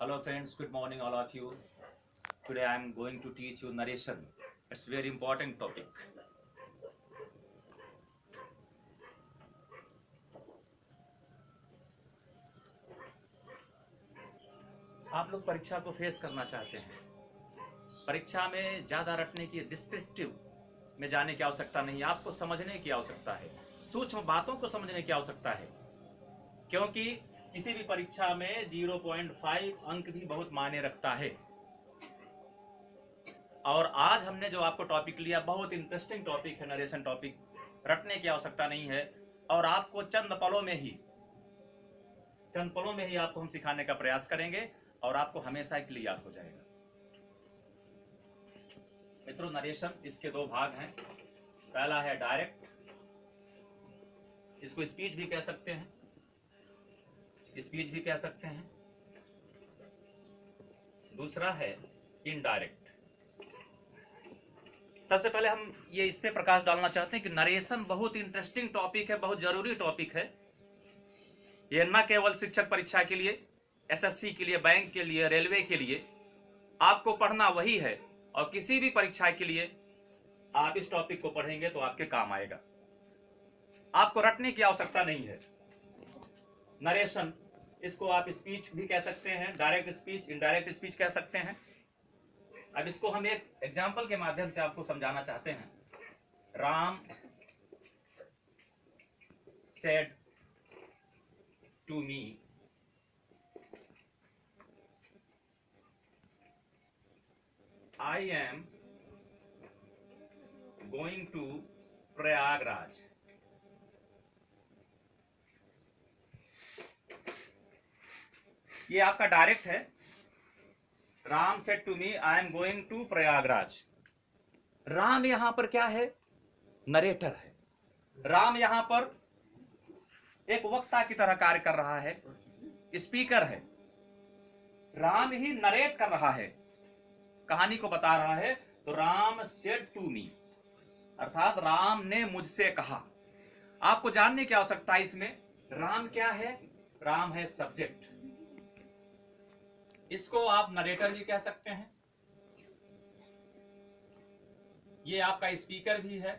Hello friends, good morning all of you. Today I am going to teach you narration. It's very important topic. आप लोग परीक्षा को face करना चाहते हैं। परीक्षा में ज़्यादा रटने की डिस्क्रिप्टिव में जाने की आवश्यकता नहीं, आपको समझने की आवश्यकता है, सूक्ष्म बातों को समझने की आवश्यकता है, क्योंकि किसी भी परीक्षा में 0.5 अंक भी बहुत मायने रखता है। और आज हमने जो आपको टॉपिक लिया बहुत इंटरेस्टिंग टॉपिक है, नरेशन टॉपिक। रटने की आवश्यकता नहीं है और आपको चंद पलों में ही आपको हम सिखाने का प्रयास करेंगे और आपको हमेशा के लिए याद हो जाएगा। मित्रों, नरेशन इसके दो भाग हैं। पहला है डायरेक्ट, इसको स्पीच भी कह सकते हैं, दूसरा है इनडायरेक्ट। सबसे पहले हम ये इस पे प्रकाश डालना चाहते हैं कि नरेशन बहुत इंटरेस्टिंग टॉपिक है, बहुत जरूरी टॉपिक है। ये न केवल शिक्षक परीक्षा के लिए, एसएससी के लिए, बैंक के लिए, रेलवे के लिए आपको पढ़ना वही है, और किसी भी परीक्षा के लिए आप इस टॉपिक को पढ़ेंगे तो आपके काम आएगा। आपको रटने की आवश्यकता नहीं है। नरेशन, इसको आप स्पीच भी कह सकते हैं, डायरेक्ट स्पीच, इनडायरेक्ट स्पीच कह सकते हैं। अब इसको हम एक एग्जाम्पल के माध्यम से आपको समझाना चाहते हैं। Ram said to me, I am going to Prayagraj. ये आपका डायरेक्ट है। Ram said to me, I am going to Prayagraj. Ram यहां पर क्या है? नरेटर है। राम यहां पर एक वक्ता की तरह कार्य कर रहा है, स्पीकर है। राम ही नरेट कर रहा है, कहानी को बता रहा है। तो राम सेड टू मी, अर्थात राम ने मुझसे कहा। आपको जानने की आवश्यकता है इसमें राम क्या है। राम है सब्जेक्ट, इसको आप नरेटर भी कह सकते हैं। ये आपका स्पीकर भी है,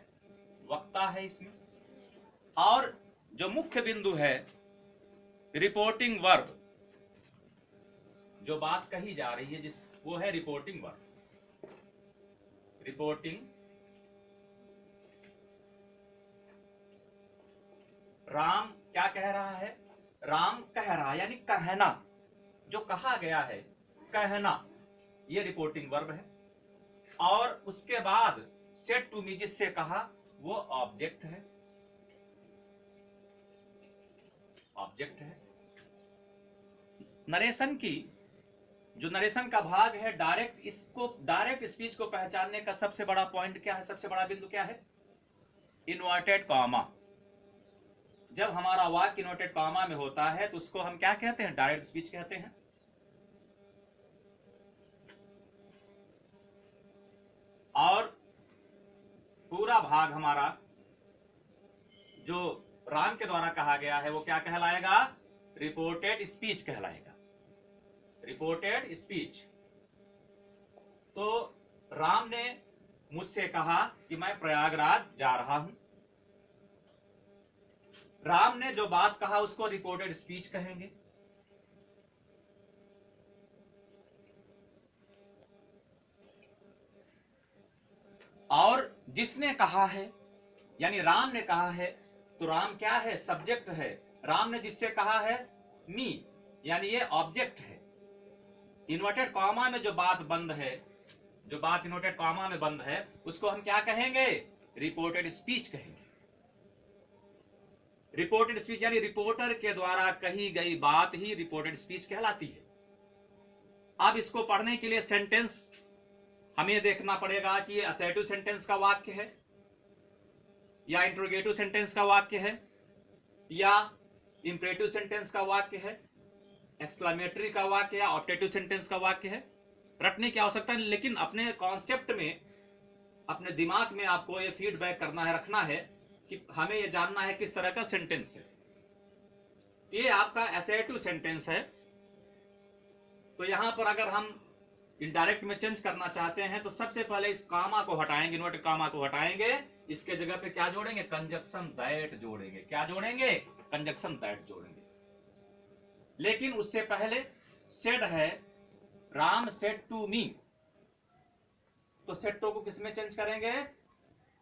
वक्ता है इसमें। और जो मुख्य बिंदु है रिपोर्टिंग वर्ब, जो बात कही जा रही है वो है रिपोर्टिंग वर्ब। रिपोर्टिंग, राम क्या कह रहा है? राम कह रहा है, यानी कहना, जो कहा गया है, कहना, ये रिपोर्टिंग वर्ब है। और उसके बाद सेड टू मी, जिससे कहा, वो ऑब्जेक्ट है। नरेशन की जो नरेशन का भाग है डायरेक्ट, इसको डायरेक्ट स्पीच को पहचानने का सबसे बड़ा पॉइंट क्या है, सबसे बड़ा बिंदु क्या है? Inverted comma. जब हमारा वाक्य इन्वर्टेड कॉमा में होता है तो उसको हम क्या कहते हैं? डायरेक्ट स्पीच कहते हैं। और पूरा भाग हमारा जो राम के द्वारा कहा गया है वो क्या कहलाएगा? रिपोर्टेड स्पीच कहलाएगा। Reported speech. तो राम ने मुझसे कहा कि मैं प्रयागराज जा रहा हूं। राम ने जो बात कहा उसको रिपोर्टेड स्पीच कहेंगे। और जिसने कहा है, यानी राम ने कहा है, तो राम क्या है? सब्जेक्ट है। राम ने जिससे कहा है, मी, यानी ये ऑब्जेक्ट है। इन्वर्टेड कॉमा में जो बात बंद है, जो बात इन्वर्टेड कॉमा में बंद है, उसको हम क्या कहेंगे? रिपोर्टेड स्पीच कहेंगे। रिपोर्टेड स्पीच यानी रिपोर्टर के द्वारा कही गई बात ही रिपोर्टेड स्पीच कहलाती है। अब इसको पढ़ने के लिए सेंटेंस हमें देखना पड़ेगा कि ये असर्टिव सेंटेंस का वाक्य है या इंट्रोगेटिव सेंटेंस का वाक्य है या इंपरेटिव सेंटेंस का वाक्य है, एक्सक्लेमेटरी का वाक्य या ऑप्टेटिव सेंटेंस का वाक्य है। रटने की आवश्यकता नहीं, लेकिन अपने कॉन्सेप्ट में, अपने दिमाग में आपको ये फीडबैक करना है, रखना है कि हमें ये जानना है किस तरह का सेंटेंस है। ये आपका असर्टिव सेंटेंस है, तो तो यहां पर अगर हम इनडायरेक्ट में चेंज करना चाहते हैं तो सबसे पहले इस कामा को हटाएंगे, इन्वर्टेड कामा को हटाएंगे, इसके जगह पे क्या जोड़ेंगे, कंजक्शन दैट जोड़ेंगे। क्या जोड़ेंगे, कंजक्शन दैट जोड़ेंगे। लेकिन उससे पहले सेड है, राम सेड टू मी, तो सेड टू को किसमें चेंज करेंगे,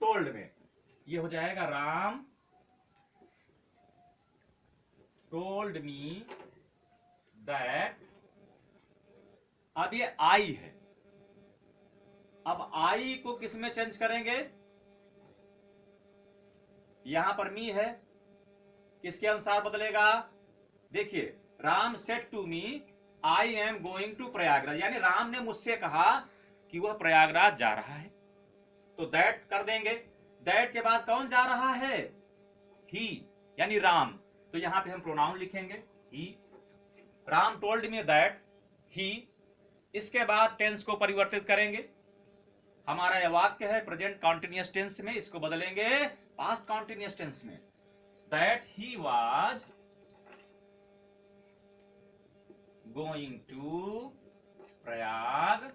टोल्ड में। ये हो जाएगा राम टोल्ड मी दैट। अब ये आई है, अब आई को किसमें चेंज करेंगे, यहां पर मी है, किसके अनुसार बदलेगा, देखिए Ram said to me I am going to Prayagraj, यानी राम ने मुझसे कहा कि वह प्रयागराज जा रहा है, तो दैट कर देंगे। दैट के बाद कौन जा रहा है, ही, यानी राम, तो यहां पे हम प्रोनाउन लिखेंगे he. Ram told me that he. इसके बाद टेंस को परिवर्तित करेंगे, हमारा यह वाक्य है प्रेजेंट कॉन्टिन्यूअस टेंस में, इसको बदलेंगे पास्ट कॉन्टिन्यूअस टेंस में। That he was going to Prayag,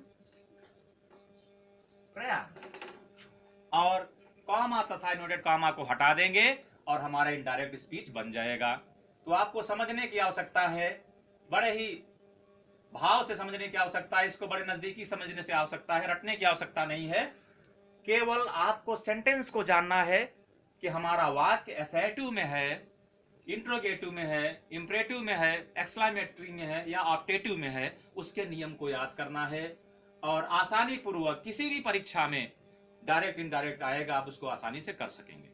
और कॉमा तथा इन्वर्टेड कॉमा को हटा देंगे और हमारा इनडायरेक्ट स्पीच बन जाएगा। तो आपको समझने की आवश्यकता है, बड़े ही भाव से समझने की आवश्यकता है, इसको बड़े नजदीकी समझने से आवश्यकता है, रटने की आवश्यकता नहीं है। केवल आपको सेंटेंस को जानना है कि हमारा वाक्य एसएटिव में है, इंट्रोगेटिव में है, इंपरेटिव में है, एक्सक्लेमेटरी में है या ऑप्टेटिव में है, उसके नियम को याद करना है। और आसानी पूर्वक किसी भी परीक्षा में डायरेक्ट इनडायरेक्ट आएगा, आप उसको आसानी से कर सकेंगे।